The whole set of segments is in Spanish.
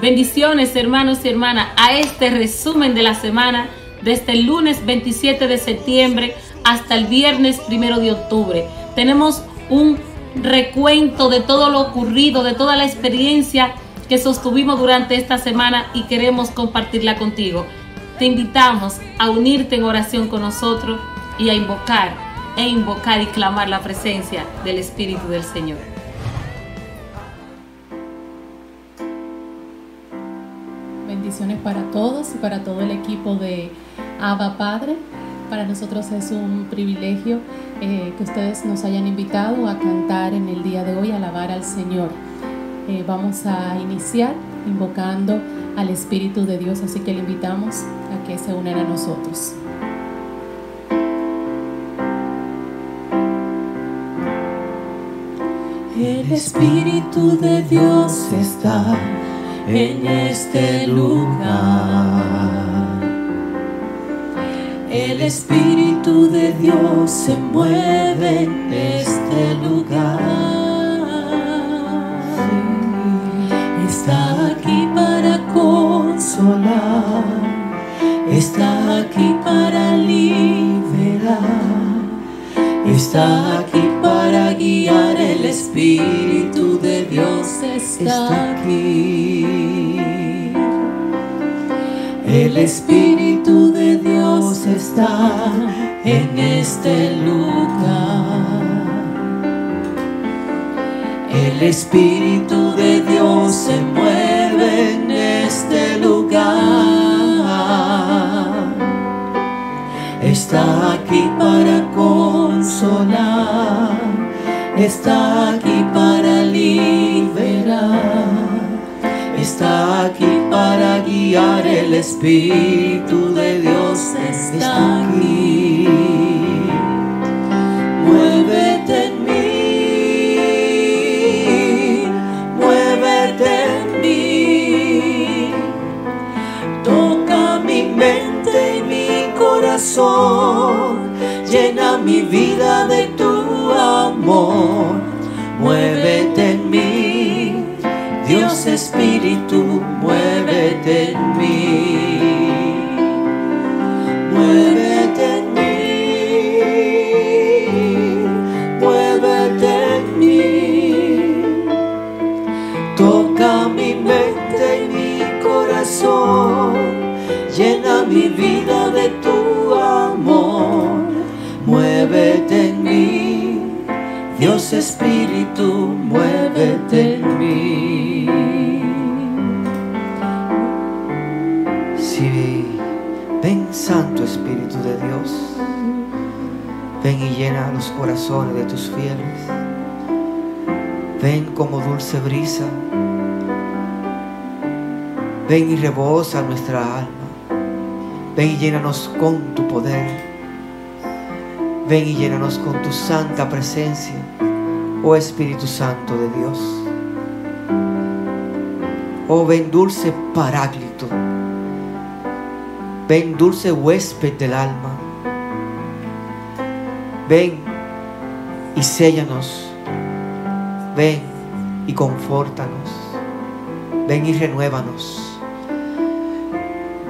Bendiciones, hermanos y hermanas, a este resumen de la semana desde el lunes 27 de septiembre hasta el viernes 1 de octubre. Tenemos un recuento de todo lo ocurrido, de toda la experiencia que sostuvimos durante esta semana y queremos compartirla contigo. Te invitamos a unirte en oración con nosotros y a invocar y clamar la presencia del Espíritu del Señor. Bendiciones para todos y para todo el equipo de Abba Padre. Para nosotros es un privilegio que ustedes nos hayan invitado a cantar en el día de hoy, a alabar al Señor. Vamos a iniciar invocando al Espíritu de Dios, así que le invitamos a que se unan a nosotros. El Espíritu de Dios está en este lugar. El Espíritu de Dios se mueve en este lugar. Está aquí para consolar, está aquí para liberar, está aquí para guiar. El Espíritu de Dios está aquí. El Espíritu de Dios está en este lugar. El Espíritu de Dios se mueve en este lugar. Está aquí para consolar, está aquí para liberar, está aquí para guiar. El Espíritu de Dios está aquí. Muévete en mí, muévete en mí. Toca mi mente y mi corazón, llena mi vida de tu amor. Muévete en mí, Dios Espíritu, muévete en mí. Muévete en mí, muévete en mí. Toca mi mente y mi corazón, llena mi vida de tu amor. Muévete en mí, Dios Espíritu, muévete en mí. Sí, ven Santo Espíritu de Dios, ven y llena los corazones de tus fieles. Ven como dulce brisa, ven y rebosa nuestra alma. Ven y llénanos con tu poder. Ven y llénanos con tu santa presencia, oh Espíritu Santo de Dios. Oh, ven dulce Paráclito, ven dulce huésped del alma. Ven y séllanos, ven y confórtanos, ven y renuévanos,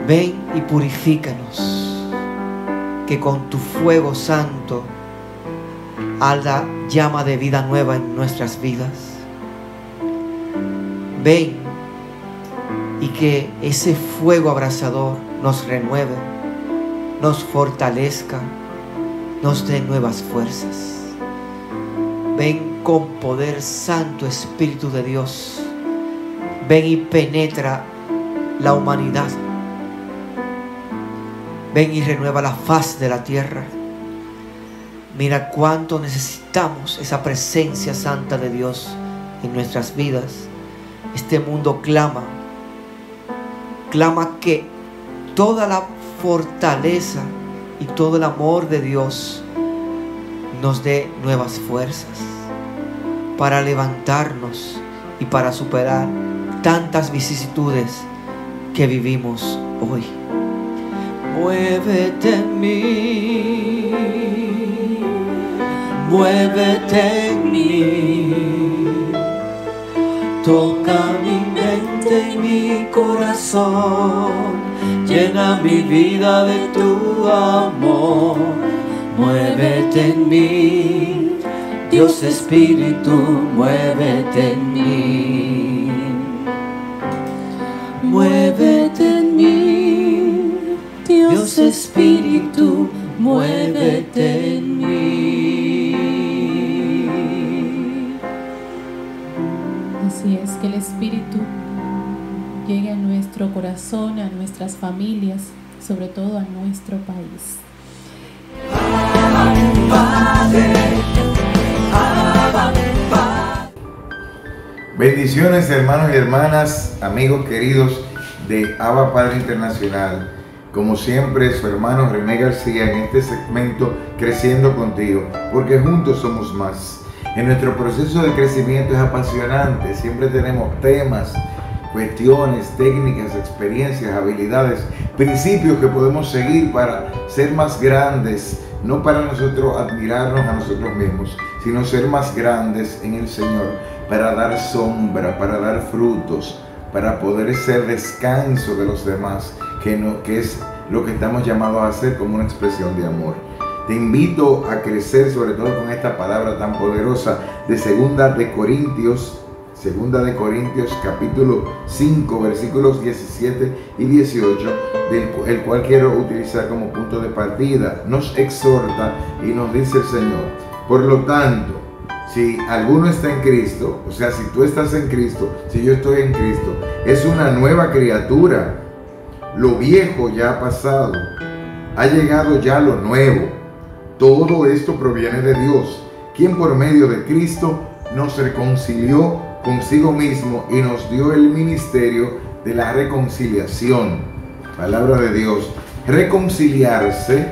ven y purifícanos. Que con tu fuego santo arda llama de vida nueva en nuestras vidas. Ven y que ese fuego abrasador nos renueve, nos fortalezca, nos dé nuevas fuerzas. Ven con poder, Santo Espíritu de Dios. Ven y penetra la humanidad. Ven y renueva la faz de la tierra. Mira cuánto necesitamos esa presencia santa de Dios en nuestras vidas. Este mundo clama que toda la fortaleza y todo el amor de Dios nos dé nuevas fuerzas para levantarnos y para superar tantas vicisitudes que vivimos hoy. Muévete en mí, muévete en mí. Toca mi mente y mi corazón, llena mi vida de tu amor. Muévete en mí, Dios Espíritu, muévete en mí. Muévete en mí, Dios Espíritu, muévete en mí. Así es, que el Espíritu llegue a nuestro corazón, a nuestras familias, sobre todo a nuestro país. Bendiciones, hermanos y hermanas, amigos queridos de Abba Padre Internacional. Como siempre, su hermano René García en este segmento Creciendo Contigo, porque juntos somos más. En nuestro proceso de crecimiento es apasionante, siempre tenemos temas, cuestiones, técnicas, experiencias, habilidades, principios que podemos seguir para ser más grandes, no para nosotros admirarnos a nosotros mismos, sino ser más grandes en el Señor, para dar sombra, para dar frutos, para poder ser descanso de los demás, que es lo que estamos llamados a hacer como una expresión de amor. Te invito a crecer, sobre todo con esta palabra tan poderosa de Segunda de Corintios capítulo 5, versículos 17 y 18, el cual quiero utilizar como punto de partida. Nos exhorta y nos dice el Señor: por lo tanto, si alguno está en Cristo, o sea, si tú estás en Cristo, si yo estoy en Cristo, es una nueva criatura. Lo viejo ya ha pasado, ha llegado ya lo nuevo. Todo esto proviene de Dios, quien por medio de Cristo nos reconcilió consigo mismo y nos dio el ministerio de la reconciliación. Palabra de Dios. Reconciliarse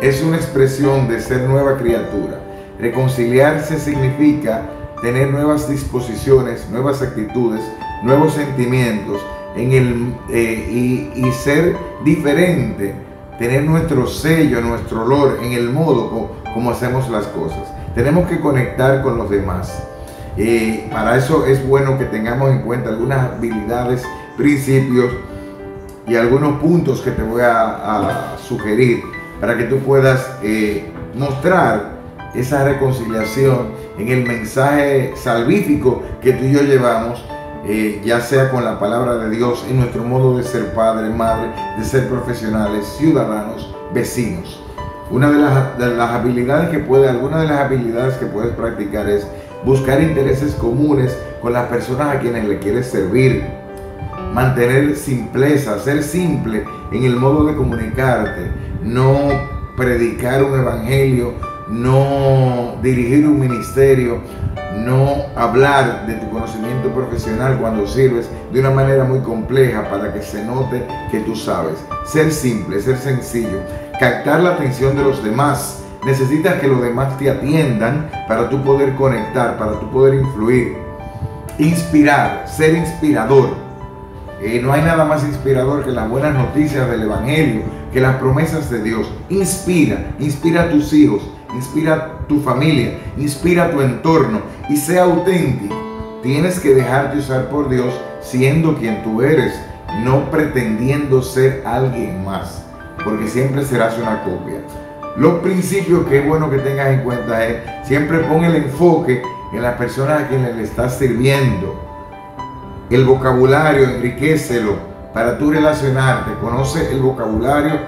es una expresión de ser nueva criatura. Reconciliarse significa tener nuevas disposiciones, nuevas actitudes, nuevos sentimientos y ser diferente, tener nuestro sello, nuestro olor en el modo como hacemos las cosas. Tenemos que conectar con los demás. Para eso es bueno que tengamos en cuenta algunas habilidades, principios y algunos puntos que te voy a sugerir para que tú puedas mostrar esa reconciliación en el mensaje salvífico que tú y yo llevamos, ya sea con la palabra de Dios, en nuestro modo de ser padre, madre, de ser profesionales, ciudadanos, vecinos. Algunas de las habilidades que puedes practicar es buscar intereses comunes con las personas a quienes le quieres servir, mantener simpleza, ser simple en el modo de comunicarte, no predicar un evangelio, no dirigir un ministerio, no hablar de tu conocimiento profesional cuando sirves de una manera muy compleja para que se note que tú sabes. Ser simple, ser sencillo, captar la atención de los demás. Necesitas que los demás te atiendan para tú poder conectar, para tú poder influir. Inspirar, ser inspirador. No hay nada más inspirador que las buenas noticias del evangelio, que las promesas de Dios. Inspira a tus hijos, inspira a tu familia, inspira a tu entorno y sea auténtico. Tienes que dejarte usar por Dios siendo quien tú eres, no pretendiendo ser alguien más, porque siempre serás una copia. Los principios que es bueno que tengas en cuenta es: siempre pon el enfoque en las personas a quienes le estás sirviendo. El vocabulario, enriquécelo para tú relacionarte. Conoce el vocabulario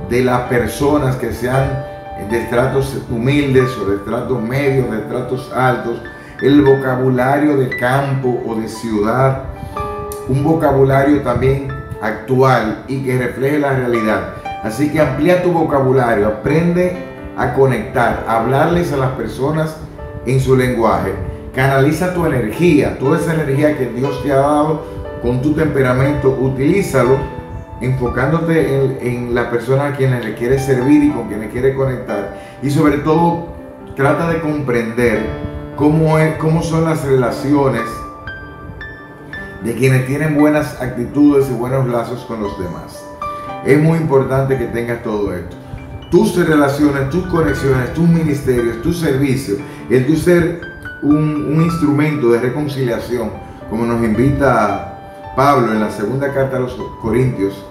de las personas que sean de estratos humildes o de estratos medios, de estratos altos. El vocabulario de campo o de ciudad. Un vocabulario también actual y que refleje la realidad. Así que amplía tu vocabulario, aprende a conectar, a hablarles a las personas en su lenguaje. Canaliza tu energía, toda esa energía que Dios te ha dado con tu temperamento, utilízalo enfocándote en las personas a quienes le quieres servir y con quienes quieres conectar. Y sobre todo, trata de comprender cómo son las relaciones de quienes tienen buenas actitudes y buenos lazos con los demás. Es muy importante que tengas todo esto. Tus relaciones, tus conexiones, tus ministerios, tu servicio, el tu ser un instrumento de reconciliación como nos invita Pablo en la segunda carta a los Corintios,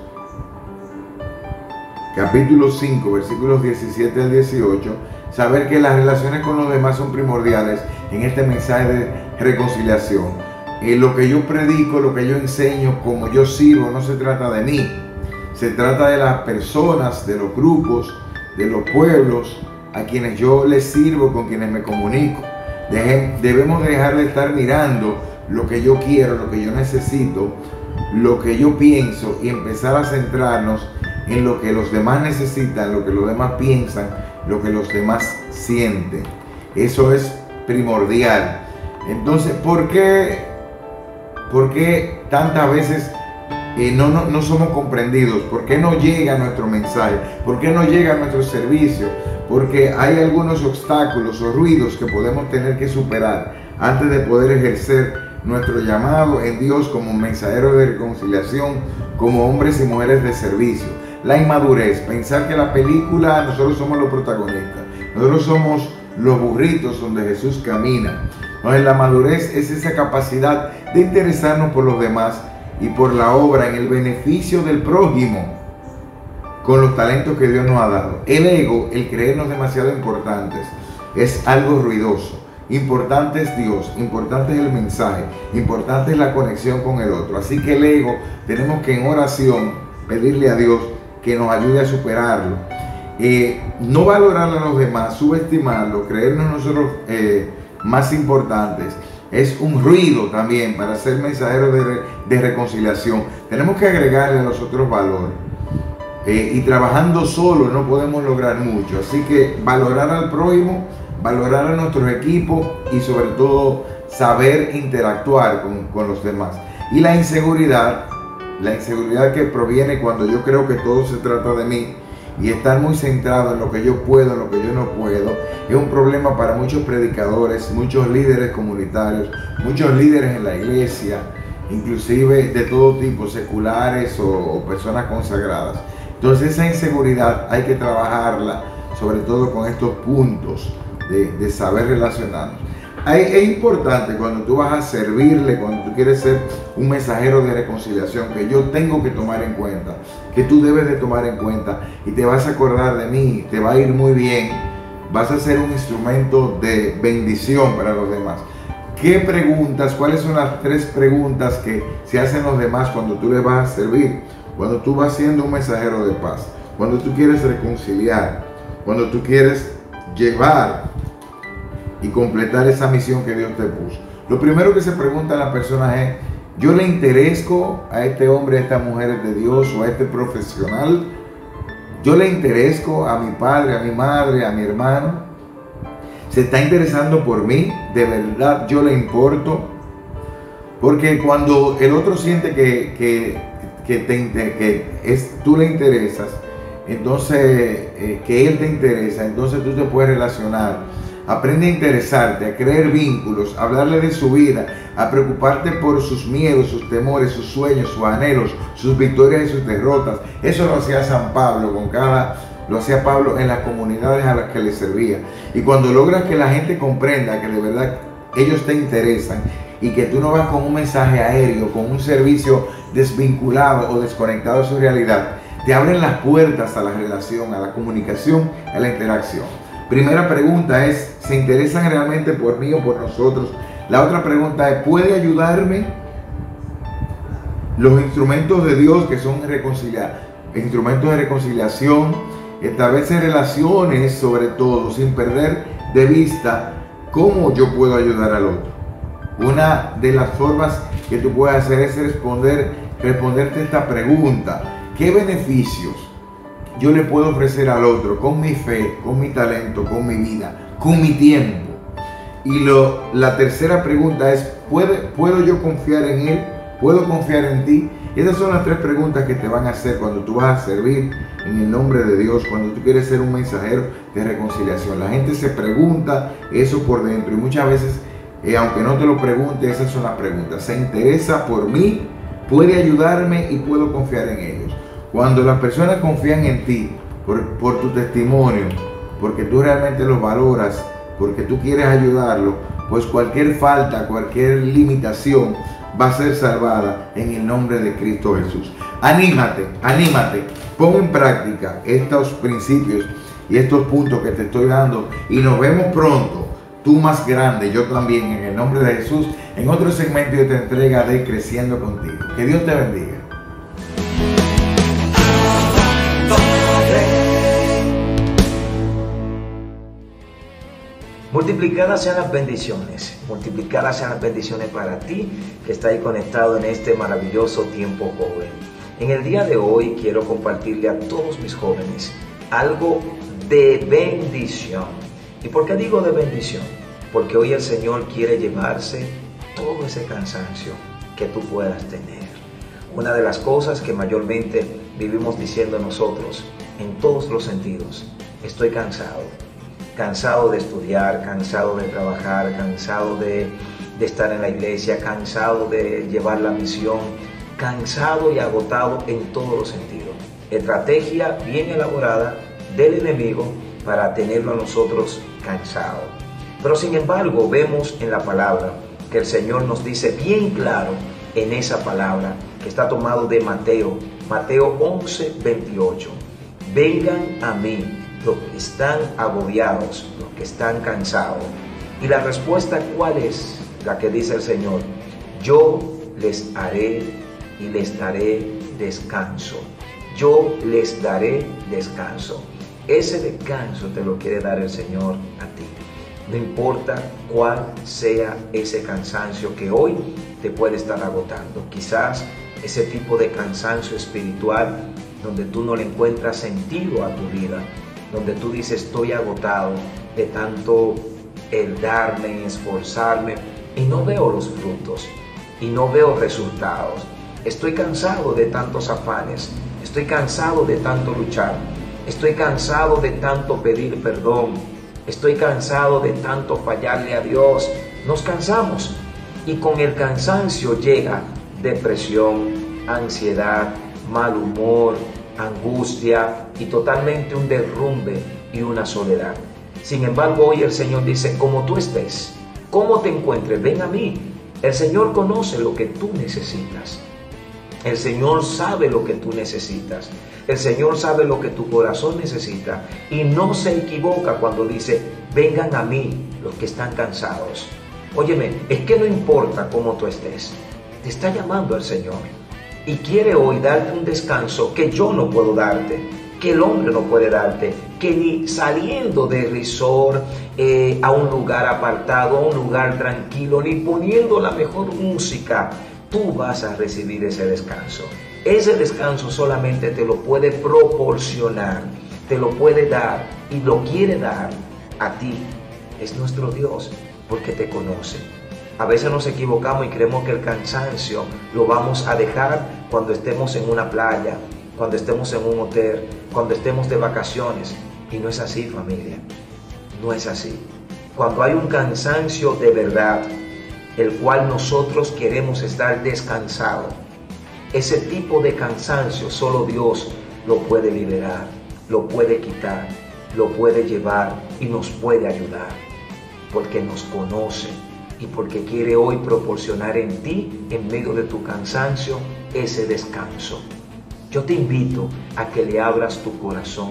capítulo 5, versículos 17 al 18, saber que las relaciones con los demás son primordiales en este mensaje de reconciliación. Lo que yo predico, lo que yo enseño, como yo sirvo, no se trata de mí. Se trata de las personas, de los grupos, de los pueblos a quienes yo les sirvo, con quienes me comunico. Debemos dejar de estar mirando lo que yo quiero, lo que yo necesito, lo que yo pienso, y empezar a centrarnos en lo que los demás necesitan, lo que los demás piensan, lo que los demás sienten. Eso es primordial. Entonces, ¿por qué tantas veces no somos comprendidos? ¿Por qué no llega nuestro mensaje? ¿Por qué no llega nuestro servicio? Porque hay algunos obstáculos o ruidos que podemos tener que superar antes de poder ejercer nuestro llamado en Dios como mensajeros de reconciliación, como hombres y mujeres de servicio. La inmadurez, pensar que la película nosotros somos los protagonistas, nosotros somos los burritos donde Jesús camina. Entonces, la madurez es esa capacidad de interesarnos por los demás y por la obra en el beneficio del prójimo con los talentos que Dios nos ha dado. El ego, el creernos demasiado importantes, es algo ruidoso. Importante es Dios, importante es el mensaje, importante es la conexión con el otro. Así que el ego tenemos que en oración pedirle a Dios que nos ayude a superarlo. No valorar a los demás, subestimarlo, creernos nosotros más importantes, es un ruido también para ser mensajeros de reconciliación. Tenemos que agregarle a los otros valor. Y trabajando solo no podemos lograr mucho. Así que valorar al prójimo, valorar a nuestros equipos y sobre todo saber interactuar con los demás. Y la inseguridad que proviene cuando yo creo que todo se trata de mí y estar muy centrado en lo que yo puedo, en lo que yo no puedo, es un problema para muchos predicadores, muchos líderes comunitarios, muchos líderes en la iglesia, inclusive de todo tipo, seculares o personas consagradas. Entonces esa inseguridad hay que trabajarla, sobre todo con estos puntos de saber relacionarnos. Es importante cuando tú vas a servirle, cuando tú quieres ser un mensajero de reconciliación, que yo tengo que tomar en cuenta, que tú debes de tomar en cuenta, y te vas a acordar de mí, te va a ir muy bien, vas a ser un instrumento de bendición para los demás. ¿Qué preguntas? ¿Cuáles son las 3 preguntas que se hacen los demás cuando tú les vas a servir? Cuando tú vas siendo un mensajero de paz, cuando tú quieres reconciliar, cuando tú quieres llevar y completar esa misión que Dios te puso. Lo primero que se pregunta a las personas es: ¿yo le interesco a este hombre, a esta mujer de Dios o a este profesional? ¿Yo le interesco a mi padre, a mi madre, a mi hermano? ¿Se está interesando por mí? ¿De verdad yo le importo? Porque cuando el otro siente que tú le interesas, entonces que él te interesa, entonces tú te puedes relacionar. Aprende a interesarte, a crear vínculos, a hablarle de su vida, a preocuparte por sus miedos, sus temores, sus sueños, sus anhelos, sus victorias y sus derrotas. Eso lo hacía San Pablo lo hacía Pablo en las comunidades a las que le servía. Y cuando logras que la gente comprenda que de verdad ellos te interesan y que tú no vas con un mensaje aéreo, con un servicio desvinculado o desconectado de su realidad, te abren las puertas a la relación, a la comunicación, a la interacción. Primera pregunta es: ¿se interesan realmente por mí o por nosotros? La otra pregunta es: ¿puede ayudarme? Los instrumentos de Dios, que son instrumentos de reconciliación, establecer relaciones, sobre todo, sin perder de vista cómo yo puedo ayudar al otro. Una de las formas que tú puedes hacer es responderte esta pregunta: ¿qué beneficios yo le puedo ofrecer al otro con mi fe, con mi talento, con mi vida, con mi tiempo? Y la tercera pregunta es: ¿puedo yo confiar en él? ¿Puedo confiar en ti? Esas son las 3 preguntas que te van a hacer cuando tú vas a servir en el nombre de Dios, cuando tú quieres ser un mensajero de reconciliación. La gente se pregunta eso por dentro y muchas veces, aunque no te lo pregunte, esas son las preguntas. ¿Se interesa por mí? ¿Puede ayudarme? ¿Y puedo confiar en ellos? Cuando las personas confían en ti por tu testimonio, porque tú realmente los valoras, porque tú quieres ayudarlos, pues cualquier falta, cualquier limitación va a ser salvada en el nombre de Cristo Jesús. Anímate, anímate, pon en práctica estos principios y estos puntos que te estoy dando y nos vemos pronto, tú más grande, yo también, en el nombre de Jesús, en otro segmento de esta entrega de Creciendo Contigo. Que Dios te bendiga. Multiplicadas sean las bendiciones para ti que está ahí conectado en este maravilloso tiempo joven. En el día de hoy quiero compartirle a todos mis jóvenes algo de bendición. ¿Y por qué digo de bendición? Porque hoy el Señor quiere llevarse todo ese cansancio que tú puedas tener. Una de las cosas que mayormente vivimos diciendo nosotros en todos los sentidos: estoy cansado. Cansado de estudiar, cansado de trabajar, cansado de estar en la iglesia, cansado de llevar la misión, cansado y agotado en todos los sentidos. Estrategia bien elaborada del enemigo para tenerlo a nosotros cansado. Pero sin embargo vemos en la palabra que el Señor nos dice bien claro en esa palabra que está tomado de Mateo 11:28. Vengan a mí los que están agobiados, los que están cansados. Y la respuesta, ¿cuál es? La que dice el Señor: yo les haré y les daré descanso. Yo les daré descanso. Ese descanso te lo quiere dar el Señor a ti. No importa cuál sea ese cansancio que hoy te puede estar agotando. Quizás ese tipo de cansancio espiritual donde tú no le encuentras sentido a tu vida, donde tú dices: estoy agotado de tanto el darme, esforzarme y no veo los frutos y no veo resultados. Estoy cansado de tantos afanes, estoy cansado de tanto luchar, estoy cansado de tanto pedir perdón, estoy cansado de tanto fallarle a Dios. Nos cansamos y con el cansancio llega depresión, ansiedad, mal humor, angustia y totalmente un derrumbe y una soledad. Sin embargo, hoy el Señor dice: como tú estés, como te encuentres, ven a mí. El Señor conoce lo que tú necesitas. El Señor sabe lo que tú necesitas. El Señor sabe lo que tu corazón necesita y no se equivoca cuando dice: vengan a mí los que están cansados. Óyeme, es que no importa cómo tú estés, te está llamando el Señor. Y quiere hoy darte un descanso que yo no puedo darte, que el hombre no puede darte, que ni saliendo de resort a un lugar apartado, a un lugar tranquilo, ni poniendo la mejor música, tú vas a recibir ese descanso. Ese descanso solamente te lo puede proporcionar, te lo puede dar y lo quiere dar a ti. Es nuestro Dios porque te conoce. A veces nos equivocamos y creemos que el cansancio lo vamos a dejar cuando estemos en una playa, cuando estemos en un hotel, cuando estemos de vacaciones. Y no es así, familia. No es así. Cuando hay un cansancio de verdad, el cual nosotros queremos estar descansados, ese tipo de cansancio solo Dios lo puede liberar, lo puede quitar, lo puede llevar y nos puede ayudar. Porque nos conoce y porque quiere hoy proporcionar en ti, en medio de tu cansancio, ese descanso. Yo te invito a que le abras tu corazón.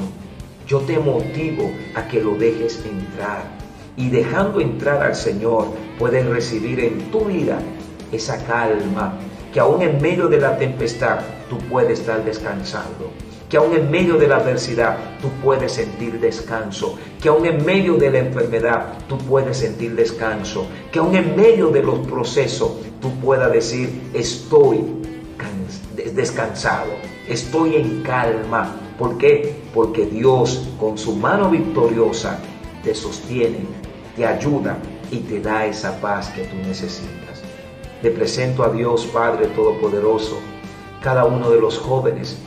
Yo te motivo a que lo dejes entrar. Y dejando entrar al Señor, puedes recibir en tu vida esa calma, que aún en medio de la tempestad tú puedes estar descansando. Que aún en medio de la adversidad tú puedes sentir descanso, que aún en medio de la enfermedad tú puedes sentir descanso, que aún en medio de los procesos tú puedas decir: estoy descansado, estoy en calma. ¿Por qué? Porque Dios con su mano victoriosa te sostiene, te ayuda y te da esa paz que tú necesitas. Le presento a Dios Padre Todopoderoso cada uno de los jóvenes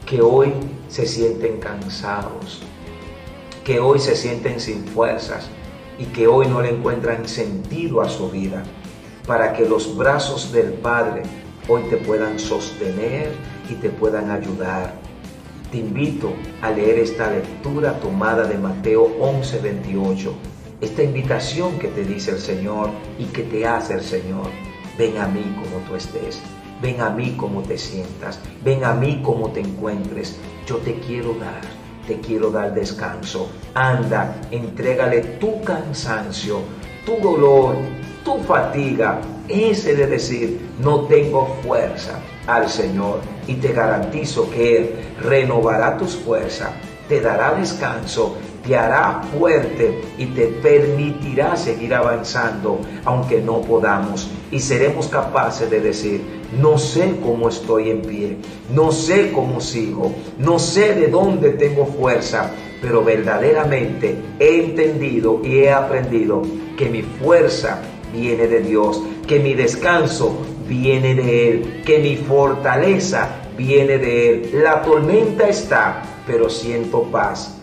que hoy se sienten cansados, que hoy se sienten sin fuerzas y que hoy no le encuentran sentido a su vida, para que los brazos del Padre hoy te puedan sostener y te puedan ayudar. Te invito a leer esta lectura tomada de Mateo 11:28, esta invitación que te dice el Señor y que te hace el Señor. ven a mí como tú estés, ven a mí como te sientas, ven a mí como te encuentres. Yo te quiero dar descanso. Anda, entrégale tu cansancio, tu dolor, tu fatiga, ese de decir no tengo fuerza, al Señor, y te garantizo que Él renovará tus fuerzas, te dará descanso, te hará fuerte y te permitirá seguir avanzando aunque no podamos, y seremos capaces de decir: no sé cómo estoy en pie, no sé cómo sigo, no sé de dónde tengo fuerza, pero verdaderamente he entendido y he aprendido que mi fuerza viene de Dios, que mi descanso viene de Él, que mi fortaleza viene de Él. La tormenta está, pero siento paz.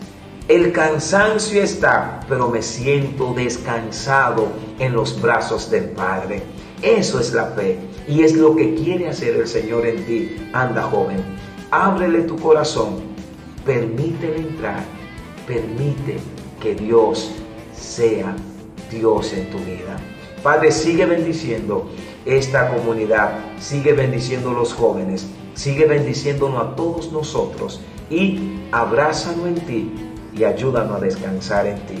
El cansancio está, pero me siento descansado en los brazos del Padre. Eso es la fe y es lo que quiere hacer el Señor en ti. Anda, joven, ábrele tu corazón, permítele entrar, permite que Dios sea Dios en tu vida. Padre, sigue bendiciendo esta comunidad, sigue bendiciendo los jóvenes, sigue bendiciéndonos a todos nosotros y abrázanos en ti y ayúdanos a descansar en ti.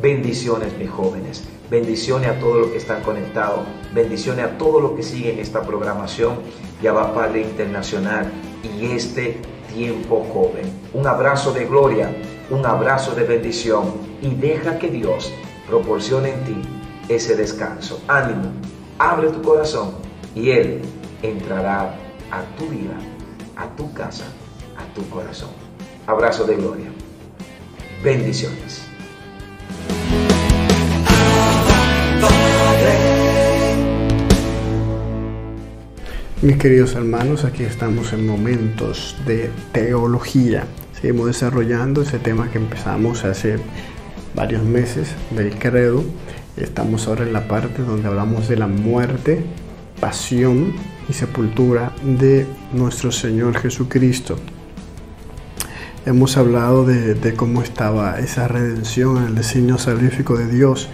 Bendiciones, mis jóvenes. Bendiciones a todos los que están conectados. Bendiciones a todos los que siguen esta programación de Abba Padre Internacional y este tiempo joven. Un abrazo de gloria, un abrazo de bendición, y deja que Dios proporcione en ti ese descanso. Ánimo, abre tu corazón y Él entrará a tu vida, a tu casa, a tu corazón. Abrazo de gloria. Bendiciones. Mis queridos hermanos, aquí estamos en momentos de teología. Seguimos desarrollando ese tema que empezamos hace varios meses del credo. Estamos ahora en la parte donde hablamos de la muerte, pasión y sepultura de nuestro Señor Jesucristo. Hemos hablado de cómo estaba esa redención en el designio salvífico de Dios,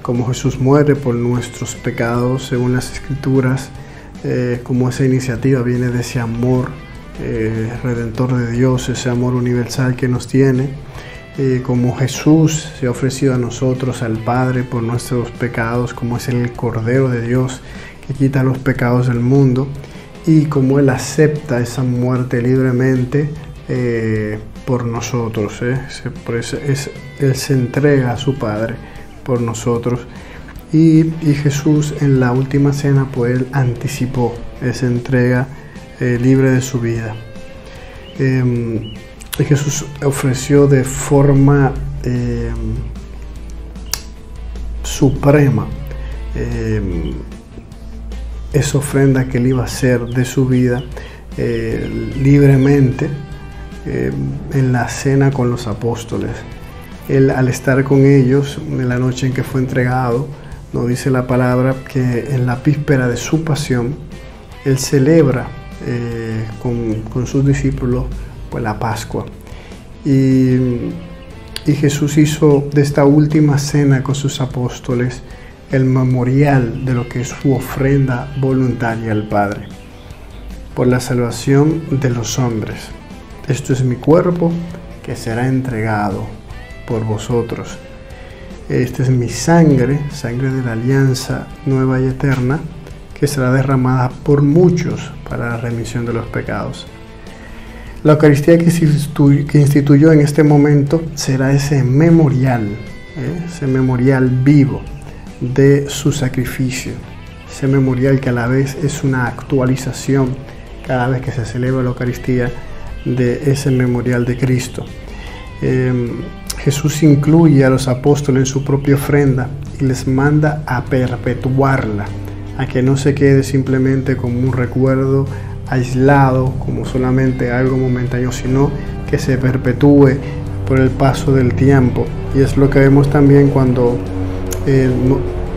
cómo Jesús muere por nuestros pecados según las Escrituras, cómo esa iniciativa viene de ese amor redentor de Dios, ese amor universal que nos tiene, como Jesús se ha ofrecido a nosotros, al Padre, por nuestros pecados, como es el Cordero de Dios que quita los pecados del mundo, y como Él acepta esa muerte libremente por nosotros. Por eso Él se entrega a su Padre por nosotros. Y Jesús en la última cena, pues Él anticipó esa entrega libre de su vida. Jesús ofreció de forma suprema esa ofrenda que Él iba a hacer de su vida libremente en la cena con los apóstoles. Él, al estar con ellos en la noche en que fue entregado, nos dice la palabra que en la víspera de su pasión, Él celebra con sus discípulos pues la Pascua. Y Jesús hizo de esta última cena con sus apóstoles el memorial de lo que es su ofrenda voluntaria al Padre por la salvación de los hombres. Esto es mi cuerpo que será entregado por vosotros. Esta es mi sangre, sangre de la alianza nueva y eterna, que será derramada por muchos para la remisión de los pecados. La Eucaristía que instituyó en este momento será ese memorial vivo de su sacrificio, ese memorial que a la vez es una actualización cada vez que se celebra la Eucaristía de ese memorial de Cristo. Jesús incluye a los apóstoles en su propia ofrenda y les manda a perpetuarla, a que no se quede simplemente como un recuerdo aislado, como solamente algo momentáneo, sino que se perpetúe por el paso del tiempo. Y es lo que vemos también cuando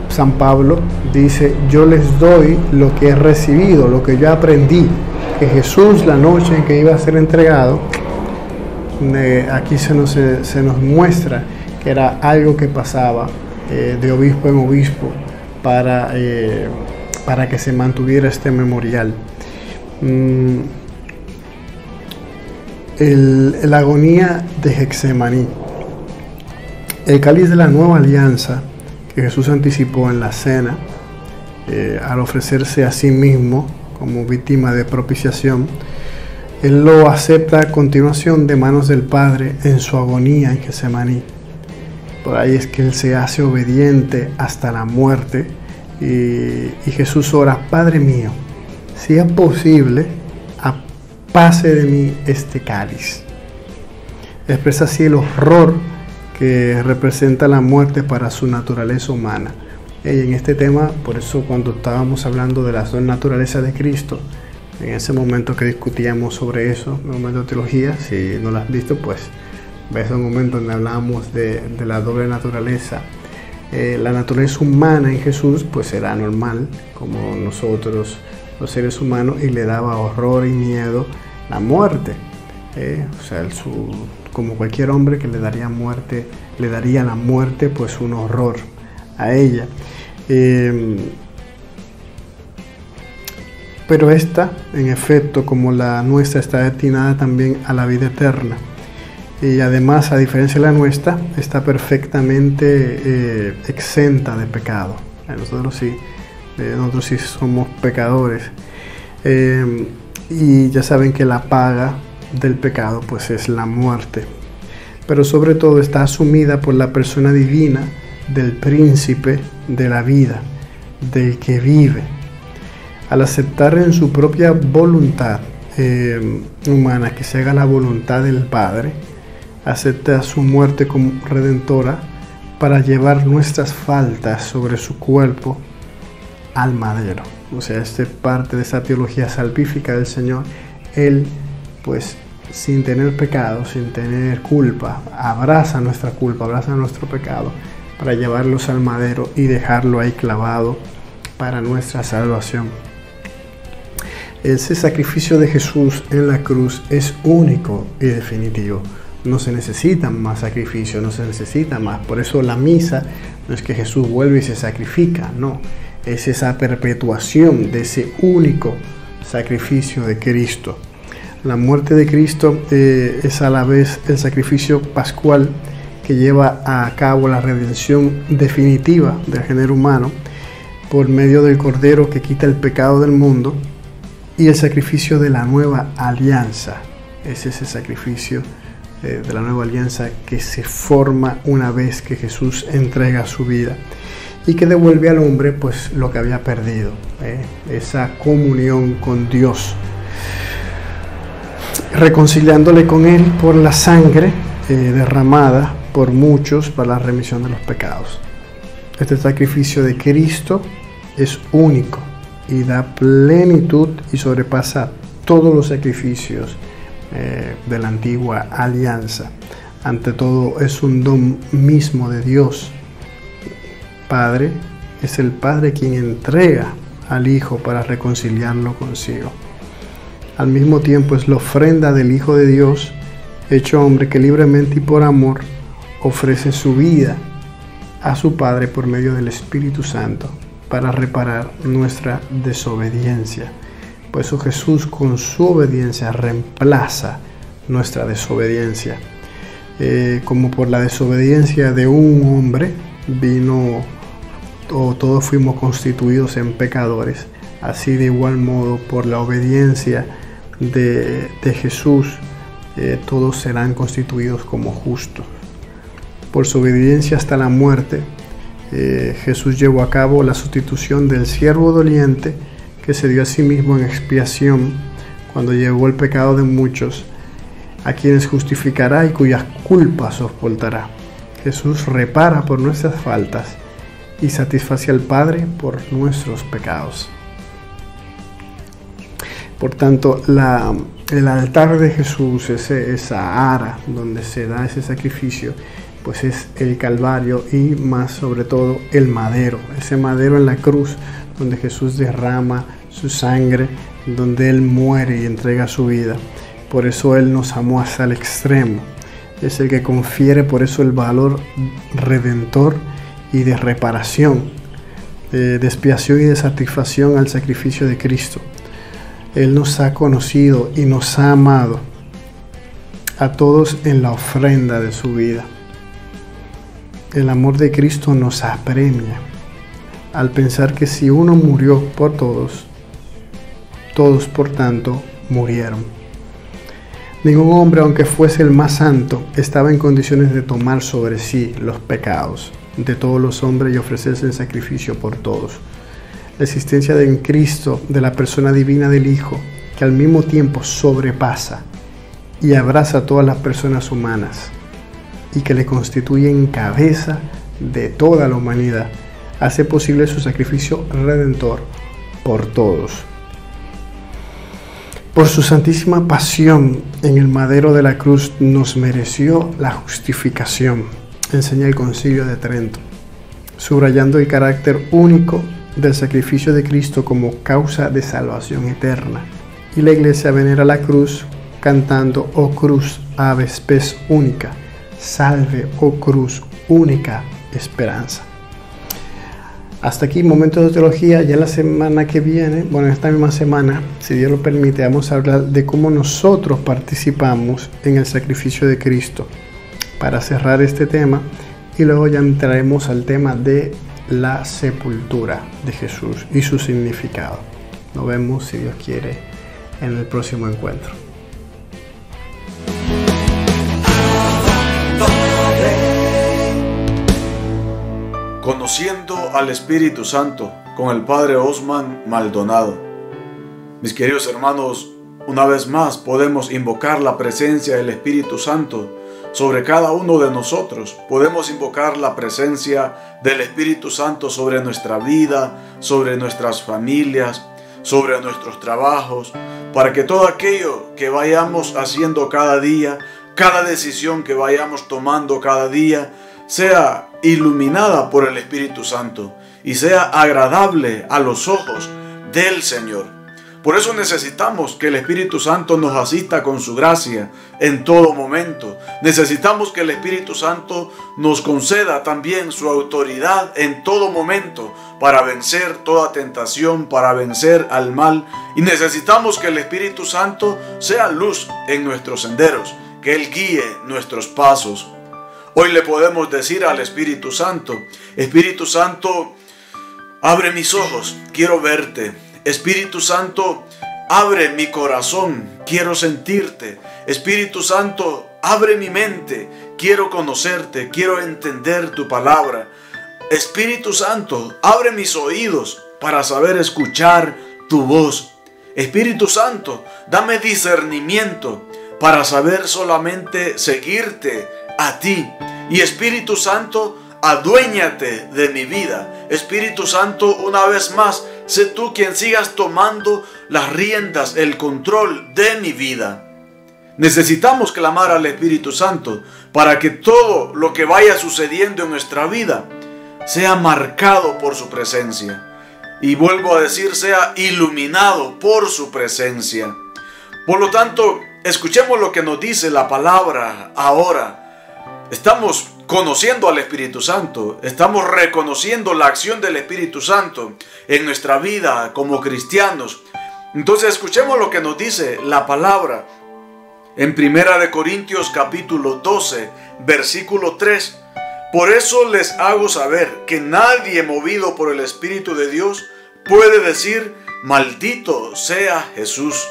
San Pablo dice: yo les doy lo que he recibido, lo que yo aprendí, que Jesús, la noche en que iba a ser entregado, aquí se nos muestra que era algo que pasaba de obispo en obispo para para que se mantuviera este memorial. La agonía de Getsemaní. El cáliz de la nueva alianza que Jesús anticipó en la cena, al ofrecerse a sí mismo como víctima de propiciación, Él lo acepta a continuación de manos del Padre en su agonía en Getsemaní. Por ahí es que Él se hace obediente hasta la muerte y Jesús ora: Padre mío, si es posible, pase de mí este cáliz. Expresa así el horror que representa la muerte para su naturaleza humana. Y en este tema, por eso cuando estábamos hablando de las dos naturalezas de Cristo, en ese momento que discutíamos sobre eso, en el momento de teología, si no lo has visto, pues ves un momento donde hablábamos de la doble naturaleza. La naturaleza humana en Jesús pues era normal, como nosotros los seres humanos, y le daba horror y miedo la muerte. O sea, como cualquier hombre que le daría la muerte pues un horror a ella. Pero esta, en efecto, como la nuestra, está destinada también a la vida eterna. Y además, a diferencia de la nuestra, está perfectamente exenta de pecado. Nosotros sí somos pecadores. Y ya saben que la paga del pecado pues es la muerte. Pero sobre todo está asumida por la persona divina del príncipe de la vida, del que vive. Al aceptar en su propia voluntad humana que se haga la voluntad del Padre, acepta su muerte como redentora para llevar nuestras faltas sobre su cuerpo al madero. O sea, esta es parte de esa teología salvífica del Señor. Él, pues, sin tener pecado, sin tener culpa, abraza nuestra culpa, abraza nuestro pecado para llevarlos al madero y dejarlo ahí clavado para nuestra salvación. Ese sacrificio de Jesús en la cruz es único y definitivo. No se necesita más sacrificio, no se necesita más. Por eso la misa no es que Jesús vuelve y se sacrifica, no. Es esa perpetuación de ese único sacrificio de Cristo. La muerte de Cristo es a la vez el sacrificio pascual que lleva a cabo la redención definitiva del género humano por medio del Cordero que quita el pecado del mundo, y el sacrificio de la nueva alianza. Es ese sacrificio de la nueva alianza que se forma una vez que Jesús entrega su vida y que devuelve al hombre pues lo que había perdido, esa comunión con Dios, reconciliándole con Él por la sangre derramada por muchos para la remisión de los pecados. Este sacrificio de Cristo es único y da plenitud y sobrepasa todos los sacrificios de la antigua alianza. Ante todo, es un don mismo de Dios Padre. Es el Padre quien entrega al Hijo para reconciliarlo consigo. Al mismo tiempo es la ofrenda del Hijo de Dios, hecho hombre, que libremente y por amor ofrece su vida a su Padre por medio del Espíritu Santo para reparar nuestra desobediencia. Por eso Jesús con su obediencia reemplaza nuestra desobediencia. Como por la desobediencia de un hombre todos fuimos constituidos en pecadores, así de igual modo por la obediencia de Jesús todos serán constituidos como justos. Por su obediencia hasta la muerte, Jesús llevó a cabo la sustitución del siervo doliente que se dio a sí mismo en expiación cuando llevó el pecado de muchos, a quienes justificará y cuyas culpas soportará. Jesús repara por nuestras faltas y satisface al Padre por nuestros pecados. Por tanto, el altar de Jesús, esa ara donde se da ese sacrificio, pues es el Calvario y más sobre todo el madero, ese madero en la cruz donde Jesús derrama su sangre, donde Él muere y entrega su vida. Por eso Él nos amó hasta el extremo. Es el que confiere por eso el valor redentor y de reparación. de expiación y de satisfacción al sacrificio de Cristo. Él nos ha conocido y nos ha amado a todos en la ofrenda de su vida. El amor de Cristo nos apremia al pensar que si uno murió por todos, todos por tanto murieron. Ningún hombre, aunque fuese el más santo, estaba en condiciones de tomar sobre sí los pecados de todos los hombres y ofrecerse en sacrificio por todos. La existencia en Cristo de la persona divina del Hijo, que al mismo tiempo sobrepasa y abraza a todas las personas humanas y que le constituyen cabeza de toda la humanidad, hace posible su sacrificio redentor por todos. Por su santísima pasión en el madero de la cruz nos mereció la justificación, enseña el Concilio de Trento, subrayando el carácter único del sacrificio de Cristo como causa de salvación eterna. Y la Iglesia venera la cruz cantando: "Oh cruz, ave spes única, salve, oh cruz, única esperanza". Hasta aquí Momentos de Teología. Ya la semana que viene, bueno, esta misma semana, si Dios lo permite, vamos a hablar de cómo nosotros participamos en el sacrificio de Cristo, para cerrar este tema, y luego ya entraremos al tema de la sepultura de Jesús y su significado. Nos vemos, si Dios quiere, en el próximo encuentro. Conociendo al Espíritu Santo, con el Padre Osman Maldonado. Mis queridos hermanos, una vez más podemos invocar la presencia del Espíritu Santo sobre cada uno de nosotros. Podemos invocar la presencia del Espíritu Santo sobre nuestra vida, sobre nuestras familias, sobre nuestros trabajos, para que todo aquello que vayamos haciendo cada día, cada decisión que vayamos tomando cada día, sea iluminada por el Espíritu Santo y sea agradable a los ojos del Señor. Por eso necesitamos que el Espíritu Santo nos asista con su gracia en todo momento. Necesitamos que el Espíritu Santo nos conceda también su autoridad en todo momento para vencer toda tentación, para vencer al mal. Y necesitamos que el Espíritu Santo sea luz en nuestros senderos, que Él guíe nuestros pasos. Hoy le podemos decir al Espíritu Santo: Espíritu Santo, abre mis ojos, quiero verte. Espíritu Santo, abre mi corazón, quiero sentirte. Espíritu Santo, abre mi mente, quiero conocerte, quiero entender tu palabra. Espíritu Santo, abre mis oídos para saber escuchar tu voz. Espíritu Santo, dame discernimiento para saber solamente seguirte a ti. Y Espíritu Santo, aduéñate de mi vida. Espíritu Santo, una vez más, sé tú quien sigas tomando las riendas, el control de mi vida. Necesitamos clamar al Espíritu Santo para que todo lo que vaya sucediendo en nuestra vida sea marcado por su presencia. Y vuelvo a decir, sea iluminado por su presencia. Por lo tanto, escuchemos lo que nos dice la palabra ahora. Estamos conociendo al Espíritu Santo, estamos reconociendo la acción del Espíritu Santo en nuestra vida como cristianos. Entonces escuchemos lo que nos dice la palabra en 1 Corintios capítulo 12, versículo 3. Por eso les hago saber que nadie movido por el Espíritu de Dios puede decir: maldito sea Jesús.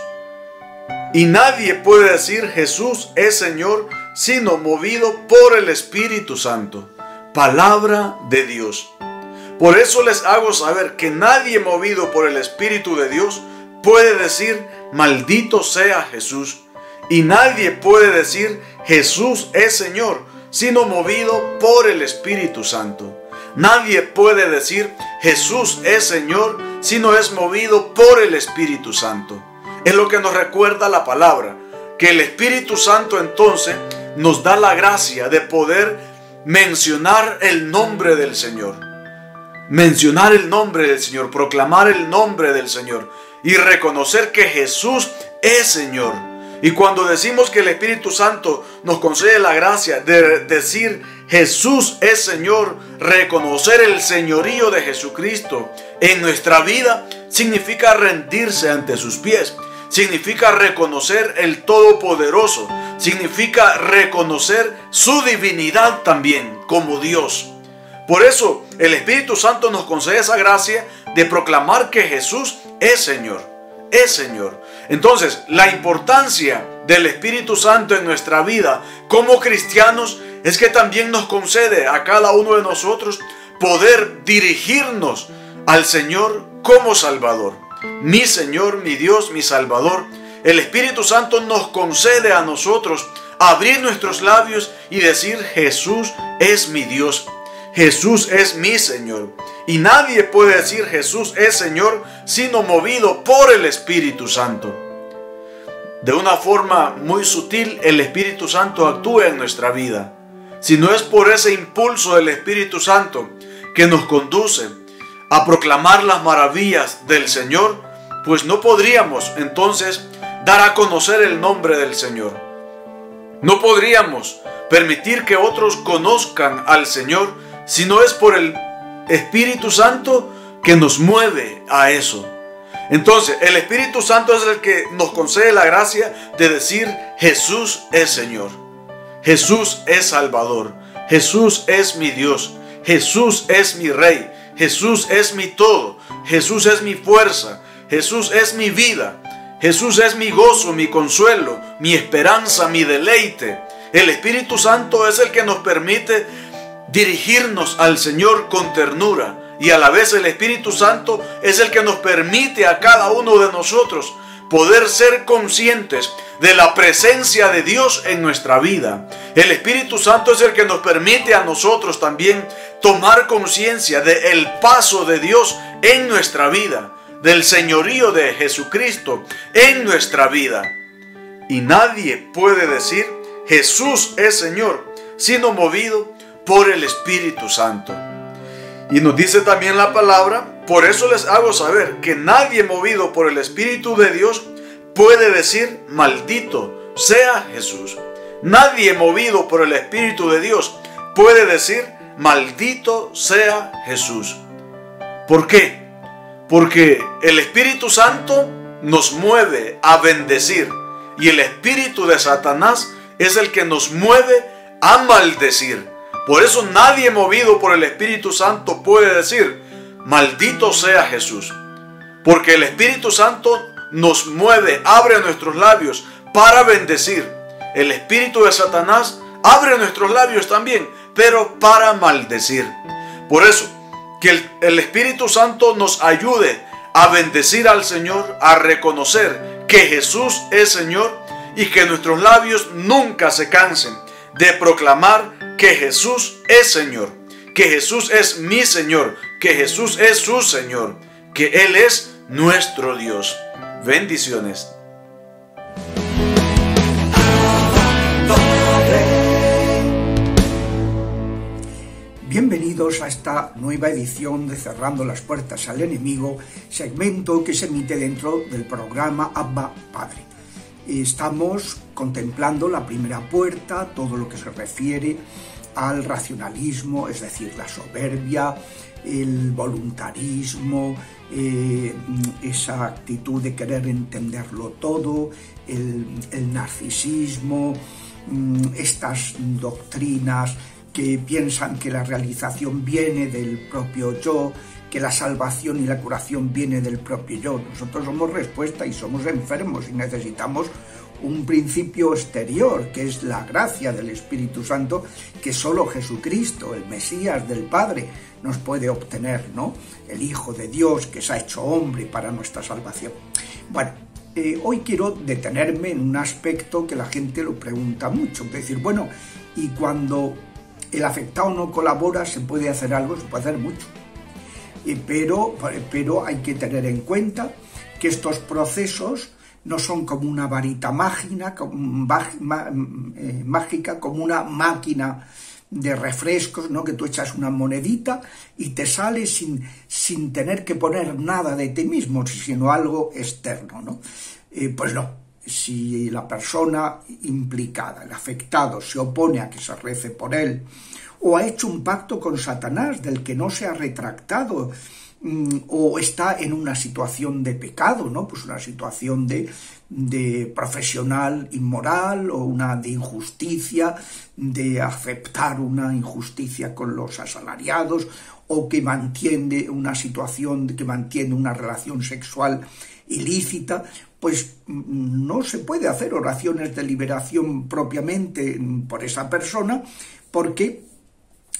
Y nadie puede decir: Jesús es Señor, sino movido por el Espíritu Santo. Palabra de Dios. Por eso les hago saber que nadie movido por el Espíritu de Dios puede decir: maldito sea Jesús. Y nadie puede decir: Jesús es Señor, sino movido por el Espíritu Santo. Nadie puede decir: Jesús es Señor, sino es movido por el Espíritu Santo. Es lo que nos recuerda la palabra, que el Espíritu Santo entonces nos da la gracia de poder mencionar el nombre del Señor. Mencionar el nombre del Señor, proclamar el nombre del Señor y reconocer que Jesús es Señor. Y cuando decimos que el Espíritu Santo nos concede la gracia de decir Jesús es Señor, reconocer el señorío de Jesucristo en nuestra vida significa rendirse ante sus pies. Significa reconocer el Todopoderoso. Significa reconocer su divinidad también como Dios. Por eso el Espíritu Santo nos concede esa gracia de proclamar que Jesús es Señor. Es Señor. Entonces, la importancia del Espíritu Santo en nuestra vida como cristianos es que también nos concede a cada uno de nosotros poder dirigirnos al Señor como Salvador. Mi Señor, mi Dios, mi Salvador. El Espíritu Santo nos concede a nosotros abrir nuestros labios y decir: Jesús es mi Dios. Jesús es mi Señor. Y nadie puede decir Jesús es Señor sino movido por el Espíritu Santo. De una forma muy sutil, el Espíritu Santo actúa en nuestra vida. Si no es por ese impulso del Espíritu Santo que nos conduce a proclamar las maravillas del Señor, pues no podríamos entonces dar a conocer el nombre del Señor. No podríamos permitir que otros conozcan al Señor si no es por el Espíritu Santo que nos mueve a eso. Entonces, el Espíritu Santo es el que nos concede la gracia de decir: Jesús es Señor. Jesús es Salvador. Jesús es mi Dios. Jesús es mi Rey. Jesús es mi todo. Jesús es mi fuerza. Jesús es mi vida. Jesús es mi gozo, mi consuelo, mi esperanza, mi deleite. El Espíritu Santo es el que nos permite dirigirnos al Señor con ternura. Y a la vez el Espíritu Santo es el que nos permite a cada uno de nosotros poder ser conscientes de la presencia de Dios en nuestra vida. El Espíritu Santo es el que nos permite a nosotros también tomar conciencia del paso de Dios en nuestra vida, del señorío de Jesucristo en nuestra vida. Y nadie puede decir Jesús es Señor sino movido por el Espíritu Santo. Y nos dice también la palabra: por eso les hago saber que nadie movido por el Espíritu de Dios puede decir maldito sea Jesús. Nadie movido por el Espíritu de Dios puede decir maldito sea Jesús. ¿Por qué? Porque el Espíritu Santo nos mueve a bendecir y el espíritu de Satanás es el que nos mueve a maldecir. Por eso nadie movido por el Espíritu Santo puede decir maldito sea Jesús. Porque el Espíritu Santo nos mueve, abre nuestros labios para bendecir. El espíritu de Satanás abre nuestros labios también, pero para maldecir. Por eso, que el Espíritu Santo nos ayude a bendecir al Señor, a reconocer que Jesús es Señor y que nuestros labios nunca se cansen de proclamar que Jesús es Señor, que Jesús es mi Señor, que Jesús es su Señor, que Él es nuestro Dios. Bendiciones. Bienvenidos a esta nueva edición de Cerrando las Puertas al Enemigo, segmento que se emite dentro del programa Abba Padre. Estamos contemplando la primera puerta, todo lo que se refiere al racionalismo, es decir, la soberbia, el voluntarismo, esa actitud de querer entenderlo todo, el narcisismo, estas doctrinas que piensan que la realización viene del propio yo, que la salvación y la curación viene del propio yo. Nosotros somos respuesta y somos enfermos y necesitamos un principio exterior, que es la gracia del Espíritu Santo, que solo Jesucristo, el Mesías del Padre, nos puede obtener, ¿no? El Hijo de Dios que se ha hecho hombre para nuestra salvación. Bueno, hoy quiero detenerme en un aspecto que la gente lo pregunta mucho, es decir, bueno, y cuando el afectado no colabora, ¿se puede hacer algo? Se puede hacer mucho. Pero hay que tener en cuenta que estos procesos no son como una varita mágica, como una máquina de refrescos, ¿no? Que tú echas una monedita y te sale sin tener que poner nada de ti mismo, sino algo externo, ¿no? Pues no. Si la persona implicada, el afectado, se opone a que se rece por él, o ha hecho un pacto con Satanás del que no se ha retractado, o está en una situación de pecado, ¿no? Pues una situación de profesional inmoral, o una de injusticia, de aceptar una injusticia con los asalariados, o que mantiene una situación, que mantiene una relación sexual ilícita, pues no se puede hacer oraciones de liberación propiamente por esa persona, porque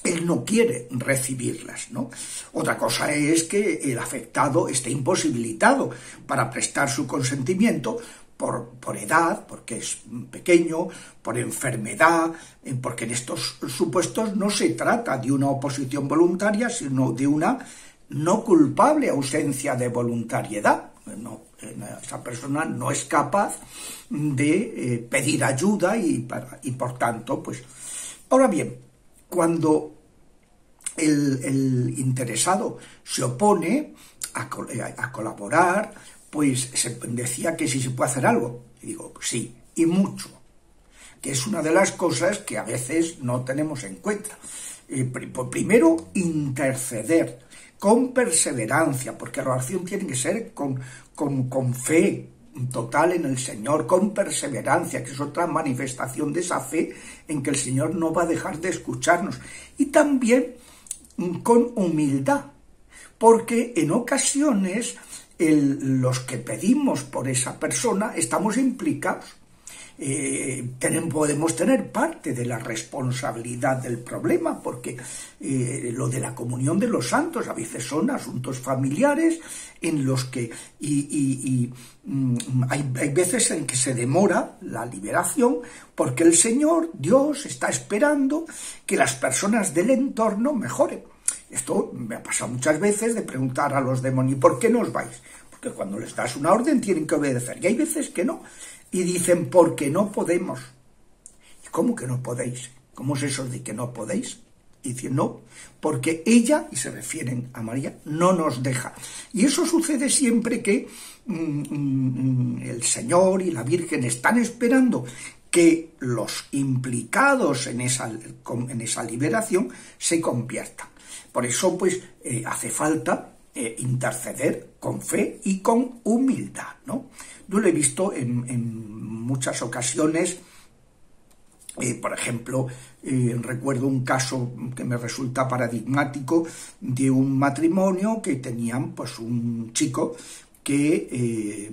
él no quiere recibirlas, ¿no? Otra cosa es que el afectado esté imposibilitado para prestar su consentimiento por edad, porque es pequeño, por enfermedad, porque en estos supuestos no se trata de una oposición voluntaria, sino de una no culpable ausencia de voluntariedad. Esa persona no es capaz de pedir ayuda y por tanto, pues... Ahora bien, cuando el interesado se opone a colaborar, pues se decía que si se puede hacer algo. Y digo, sí, y mucho, que es una de las cosas que a veces no tenemos en cuenta. Primero, interceder con perseverancia, porque la oración tiene que ser con fe total en el Señor, con perseverancia, que es otra manifestación de esa fe en que el Señor no va a dejar de escucharnos, y también con humildad, porque en ocasiones los que pedimos por esa persona estamos implicados. Podemos tener parte de la responsabilidad del problema, porque lo de la comunión de los santos a veces son asuntos familiares en los que hay veces en que se demora la liberación, porque el Señor, Dios, está esperando que las personas del entorno mejoren. Esto me ha pasado muchas veces de preguntar a los demonios, ¿por qué no os vais? Porque cuando les das una orden tienen que obedecer, y hay veces que no. Y dicen, porque no podemos. ¿Y cómo que no podéis? ¿Cómo es eso de que no podéis? Y dicen, no, porque ella, y se refieren a María, no nos deja. Y eso sucede siempre que el Señor y la Virgen están esperando que los implicados en esa liberación se conviertan. Por eso, pues, hace falta interceder con fe y con humildad, ¿no? Yo lo he visto en muchas ocasiones. Por ejemplo, recuerdo un caso que me resulta paradigmático de un matrimonio que tenían, pues, un chico que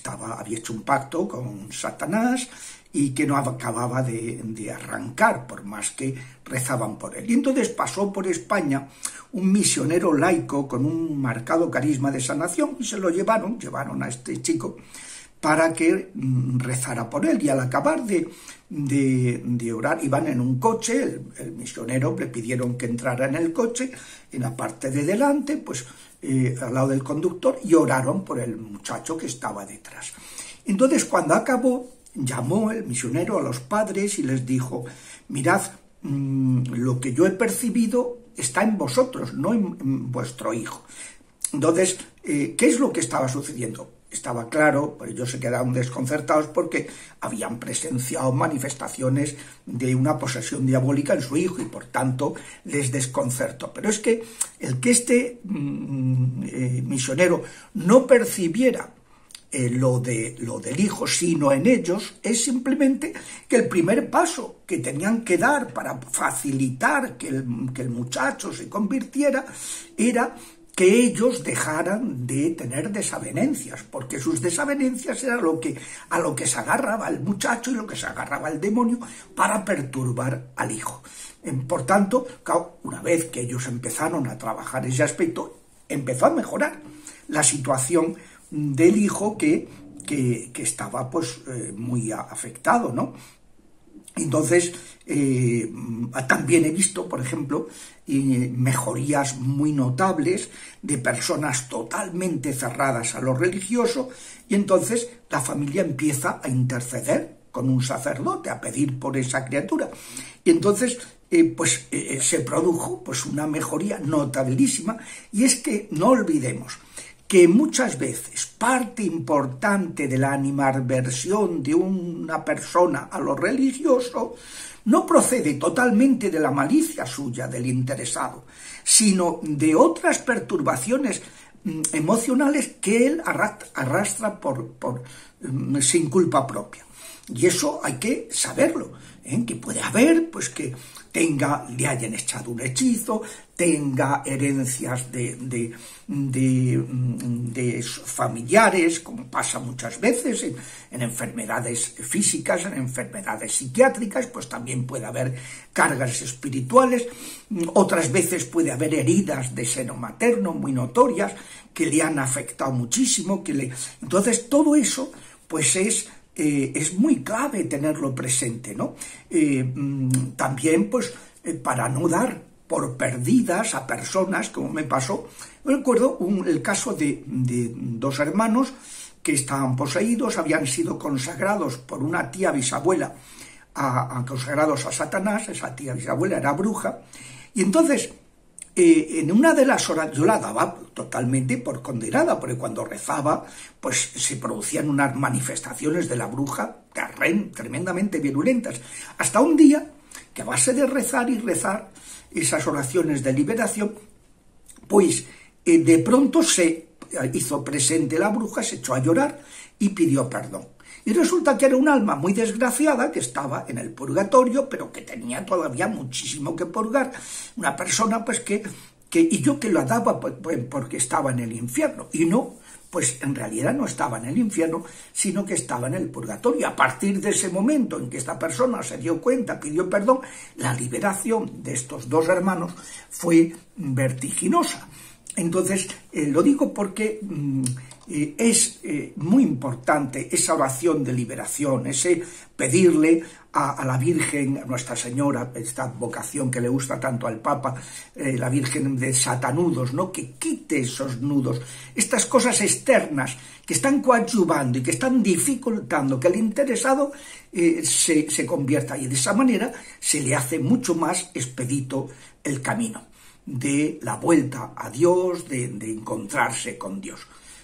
había hecho un pacto con Satanás y que no acababa de arrancar, por más que rezaban por él. Y entonces pasó por España un misionero laico con un marcado carisma de sanación, y se lo llevaron a este chico para que rezara por él. Y al acabar de orar, iban en un coche, el misionero le pidieron que entrara en el coche, en la parte de delante, pues al lado del conductor, y oraron por el muchacho que estaba detrás. Entonces, cuando acabó, llamó el misionero a los padres y les dijo, mirad, lo que yo he percibido está en vosotros, no en vuestro hijo. Entonces, ¿qué es lo que estaba sucediendo? Estaba claro, pero ellos se quedaron desconcertados porque habían presenciado manifestaciones de una posesión diabólica en su hijo y por tanto les desconcertó. Pero es que el que este misionero no percibiera lo del hijo, sino en ellos, es simplemente que el primer paso que tenían que dar para facilitar que el muchacho se convirtiera era que ellos dejaran de tener desavenencias, porque sus desavenencias eran a lo que se agarraba el muchacho y lo que se agarraba el demonio para perturbar al hijo. Por tanto, claro, una vez que ellos empezaron a trabajar ese aspecto, empezó a mejorar la situación del hijo que estaba, pues, muy afectado, ¿no? Entonces, también he visto, por ejemplo, mejorías muy notables de personas totalmente cerradas a lo religioso, y entonces la familia empieza a interceder con un sacerdote, a pedir por esa criatura. Y entonces, se produjo, pues, una mejoría notabilísima, y es que no olvidemos que muchas veces parte importante de la animadversión de una persona a lo religioso no procede totalmente de la malicia suya, del interesado, sino de otras perturbaciones emocionales que él arrastra sin culpa propia. Y eso hay que saberlo, que puede haber, pues que le hayan echado un hechizo, tenga herencias de familiares, como pasa muchas veces en enfermedades físicas, en enfermedades psiquiátricas, pues también puede haber cargas espirituales. Otras veces puede haber heridas de seno materno muy notorias que le han afectado muchísimo. Entonces todo eso pues es muy clave tenerlo presente, ¿no? También, pues, para no dar por perdidas a personas, como me pasó, recuerdo el caso de dos hermanos que estaban poseídos, habían sido consagrados por una tía bisabuela, consagrados a Satanás. Esa tía bisabuela era bruja, y entonces en una de las horas yo la daba totalmente por condenada, porque cuando rezaba pues se producían unas manifestaciones de la bruja tremendamente virulentas, hasta un día que a base de rezar y rezar esas oraciones de liberación, pues de pronto se hizo presente la bruja, se echó a llorar y pidió perdón. Y resulta que era un alma muy desgraciada que estaba en el purgatorio, pero que tenía todavía muchísimo que purgar. Una persona pues y yo que la daba pues, porque estaba en el infierno. Y no, pues en realidad no estaba en el infierno, sino que estaba en el purgatorio. A partir de ese momento en que esta persona se dio cuenta, pidió perdón, la liberación de estos dos hermanos fue vertiginosa. Entonces, lo digo porque es muy importante esa oración de liberación, ese pedirle a la Virgen, a Nuestra Señora, esta vocación que le gusta tanto al Papa, la Virgen de Satanudos, ¿no? Que quite esos nudos, estas cosas externas que están coadyuvando y que están dificultando que el interesado se convierta, y de esa manera se le hace mucho más expedito el camino de la vuelta a Dios, de encontrarse con Dios.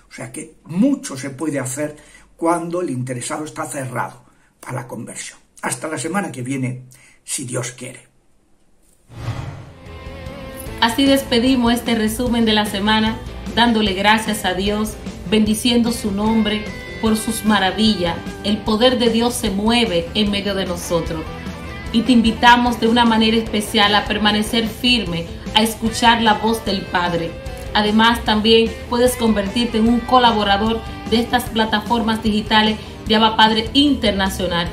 O sea que mucho se puede hacer cuando el interesado está cerrado a la conversión. Hasta la semana que viene, si Dios quiere. Así despedimos este resumen de la semana, dándole gracias a Dios, bendiciendo su nombre por sus maravillas. El poder de Dios se mueve en medio de nosotros. Y te invitamos de una manera especial a permanecer firme, a escuchar la voz del Padre. Además, también puedes convertirte en un colaborador de estas plataformas digitales de Abba Padre Internacional.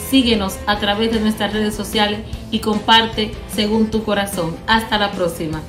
Síguenos a través de nuestras redes sociales y comparte según tu corazón. Hasta la próxima.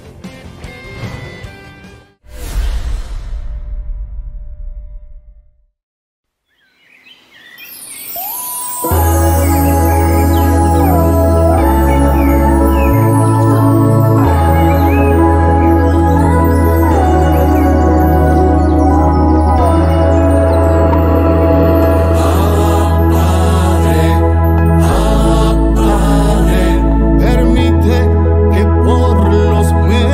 Permite que por los medios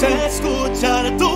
Queremos escuchar tu